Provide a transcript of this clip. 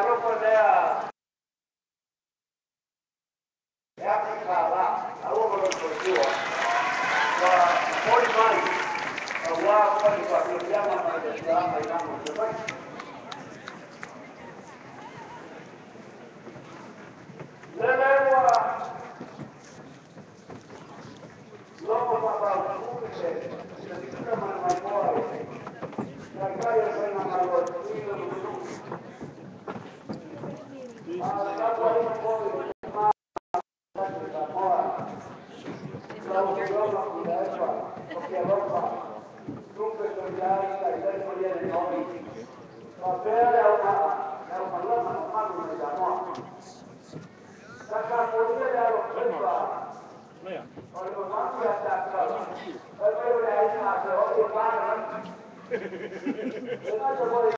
roba è applicata a uomo del corteo, poi mai, poi quando andiamo a manifestare, andiamo a fare. L'elemua, l'uomo fa un pubblice, se ti chiamano mai fuori, la caia sei una malvagia, ma la fuori fuori, dunque solidarica e del di noi. Va bene è una lama normale da noi. La capoliera lo prepara. Quando mamma è attaccata, e poi le hai nato, e